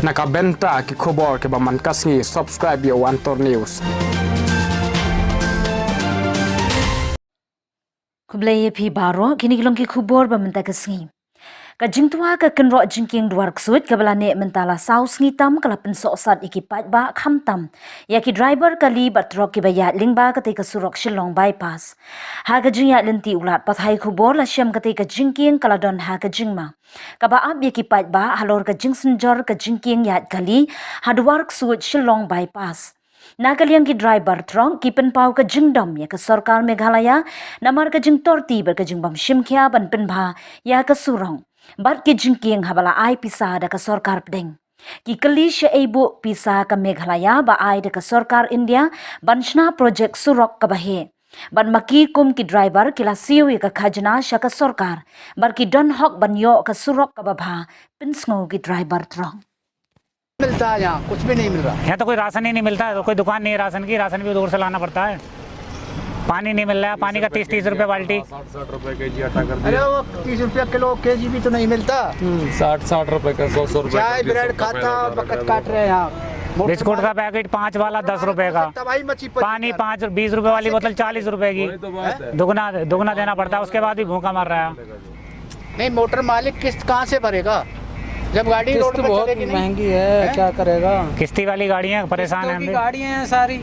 Nakabenta ki khobor ke baman kasngi subscribe yo Antor News. Kublai phi baro kini kilong ki khubor bamenta kasngi. Ka jingtua ka kenro jingking duar ksut ka balane mentala saus ngitam kala penso sat ikipat ba khamtam ya ki driver kali batro ki baya lingba ka te ka surok shillong bypass ha ka jingya lenti ulat pathai khubor la syam ka te ka jingking kala don ha ka jingma ka ba ab ya ki pat ba halor ka jingsenjor ka jingking ya kali ha duar ksut shillong bypass Nakaliang ki driver trong kipen pau ka jingdom ya ka sarkar Meghalaya namar ka jingtor ti ber ka jingbam shimkhya ban penbha ya ka surong bat ki jingking habala ai pisa da ka sarkar pdeng ki kalisha ebo pisa ka Meghalaya ba ai da ka sarkar India banchna project surok ka bahe ban maki kum ki driver kila siu ya ka khajna sha ka sarkar bar ki don hok ban yo ka surok ka babha pinsngo ki driver trong मिलता है यहाँ कुछ भी नहीं मिल रहा। यहाँ तो कोई राशन ही नहीं मिलता है, तो कोई दुकान नहीं है राशन की, राशन भी दूर से लाना पड़ता है। पानी नहीं मिल रहा है, पानी का 30-30 रुपए बाल्टी, 60 रुपए केजी आटा कर अरे वो 30 रुपया किलो केजी भी तो नहीं मिलता। 60 रुपए का 100 रुपए चाय ब्रेड खाता बकत काट रहे हैं यहाँ। बिस्कुट का पैकेट 5 वाला 10 रुपए का, तबाही मची पानी 20 रुपए वाली बोतल 40 रुपए की, दुगना देना पड़ता है, उसके बाद भी भूखा मर रहा है। नहीं मोटर मालिक किस्त कहाँ से भरेगा जब गाड़ी रोड पे बहुत चलेगी नहीं? महंगी है, क्या करेगा। किस्ती वाली गाड़ियाँ परेशान है। गाड़ियाँ हैं सारी,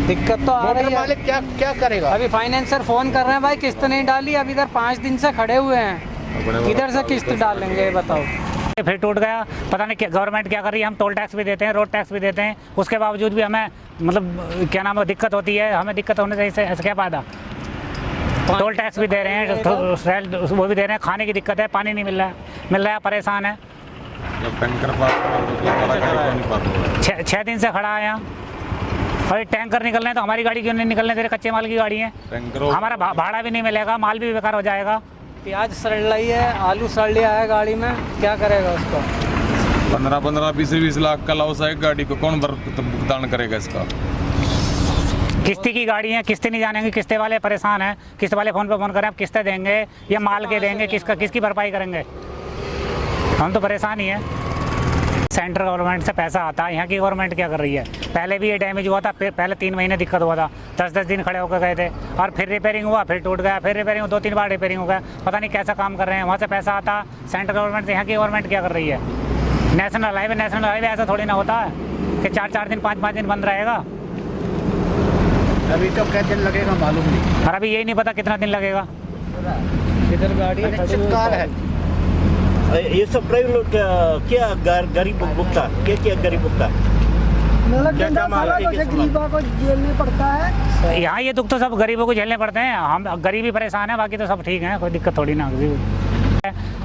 दिक्कत तो आ रही मोटर है। मालिक क्या क्या करेगा? अभी फाइनेंसर फोन कर रहे हैं, भाई किस्त नहीं डाली, अब इधर 5 दिन से खड़े हुए हैं, इधर से किस्त डालेंगे बताओ। फिर टूट गया, पता नहीं गवर्नमेंट क्या कर रही है। हम टोल टैक्स भी देते हैं, रोड टैक्स भी देते हैं, उसके बावजूद भी हमें मतलब क्या नाम है दिक्कत होती है। हमें दिक्कत होने से ऐसे क्या फायदा। टोल टैक्स भी दे रहे हैं, वो भी दे रहे हैं, खाने की दिक्कत है, पानी नहीं मिल रहा है, परेशान है। जब टैंकर पास 6 दिन से खड़ा है यहाँ, और टैंकर निकल रहे हैं तो हमारी गाड़ी क्यों नहीं निकल रहे? तेरे कच्चे माल की गाड़ी है, हमारा भाड़ा भी नहीं मिलेगा, माल भी बेकार हो जाएगा। प्याज सड़ रही है, आलू सड़ लिया है गाड़ी में, क्या करेगा उसका। 15-20 लाख का लॉस है गाड़ी को, कौन भुगतान करेगा इसका। किस्ती की गाड़ी है, किस्तें नहीं जानेंगे, किस्ते वाले परेशान हैं, किस्त वाले फोन पे फोन करें, आप किस्तें देंगे या माल के देंगे, किसकी भरपाई करेंगे? हम तो परेशान ही हैं। सेंट्रल गवर्नमेंट से पैसा आता है, यहाँ की गवर्नमेंट क्या कर रही है? पहले भी ये डैमेज हुआ था, पहले 3 महीने दिक्कत हुआ था, 10-10 दिन खड़े होकर गए थे, और फिर रिपेयरिंग हुआ, फिर टूट गया, फिर रिपेयरिंग 2-3 बार रिपेयरिंग हो गया। पता नहीं कैसा काम कर रहे हैं, वहाँ से पैसा आता, सेंट्रल गवर्नमेंट से। यहाँ की गवर्नमेंट क्या कर रही है? नेशनल हाईवे ऐसा थोड़ी ना होता है कि 4-4 दिन 5-5 दिन बंद रहेगा। अभी तो क्या दिन लगेगा मालूम नहीं, और अभी यही नहीं पता कितना दिन लगेगा। इधर गाड़ी काल है। ये सब ड्राइवर लोग क्या गरीब भुगता क्या गरीब भुगता गरीबों को झेलने पड़ता है। यहाँ ये दुख तो सब गरीबों को झेलने पड़ते हैं, हम गरीबी परेशान है, बाकी तो सब ठीक है, कोई दिक्कत थोड़ी ना।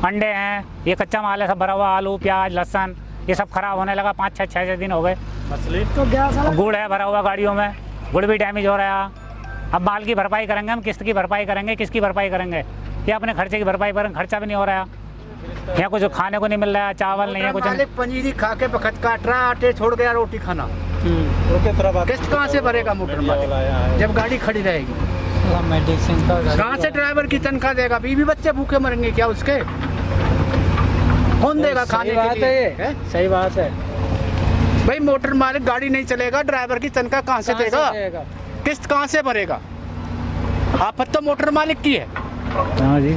अंडे हैं, ये कच्चा माल है सब भरा हुआ, आलू प्याज लहसन ये सब खराब होने लगा, 5-6 दिन हो गए। गुड़ है भरा हुआ गाड़ियों में, गुड़ भी डैमेज हो रहा है। अब माल की भरपाई करेंगे हम, किस्त की भरपाई करेंगे, किसकी भरपाई करेंगे? या अपने खर्चे की भरपाई करेंगे, खर्चा भी नहीं हो रहा है। यहाँ कुछ खाने को नहीं मिल रहा है, चावल नहीं है, कुछ नहीं। पनीरी खा के बखत काट रहा, आटे छोड़ गया रोटी खाना। किस्त कहाँ से भरेगा मोटर मालिक जब गाड़ी खड़ी रहेगी? मेडिसिन का कहाँ से ड्राइवर की तनख्वाह देगा? बीवी बच्चे भूखे मरेंगे क्या उसके? कौन देगा खाने के लिए? सही बात है भाई, मोटर मालिक गाड़ी नहीं चलेगा, ड्राइवर की तनख्वाह कहाँ से देगा? किस्त कहाँ से भरेगा? आफत तो मोटर मालिक की है। हाँ जी,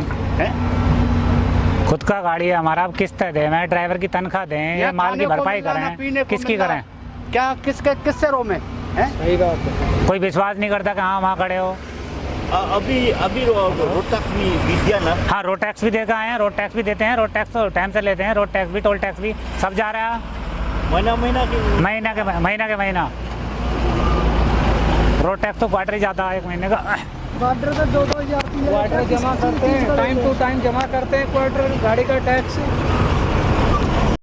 खुद का गाड़ी है हमारा, अब किस्त दें, मैं ड्राइवर की तनख्वाह दें या माल की भरपाई करें, किसकी करें? क्या किससे रो में? सही बात है। कोई विश्वास नहीं करता कि हाँ वहाँ खड़े हो। अभी रोड टैक्स भी दिया ना। हाँ, रोड टैक्स भी देकर आए हैं, रोड टैक्स भी देते हैं, रोड टैक्स तो टाइम से लेते हैं, रोड टैक्स भी टोल टैक्स भी सब जा रहा है महीना रोड टैक्स तो क्वार्टर ही जाता है 1 महीने का। क्वार्टर का 2-2 हज़ार जमा करते हैं, टाइम टू टाइम जमा करते हैं क्वार्टर गाड़ी का टैक्स।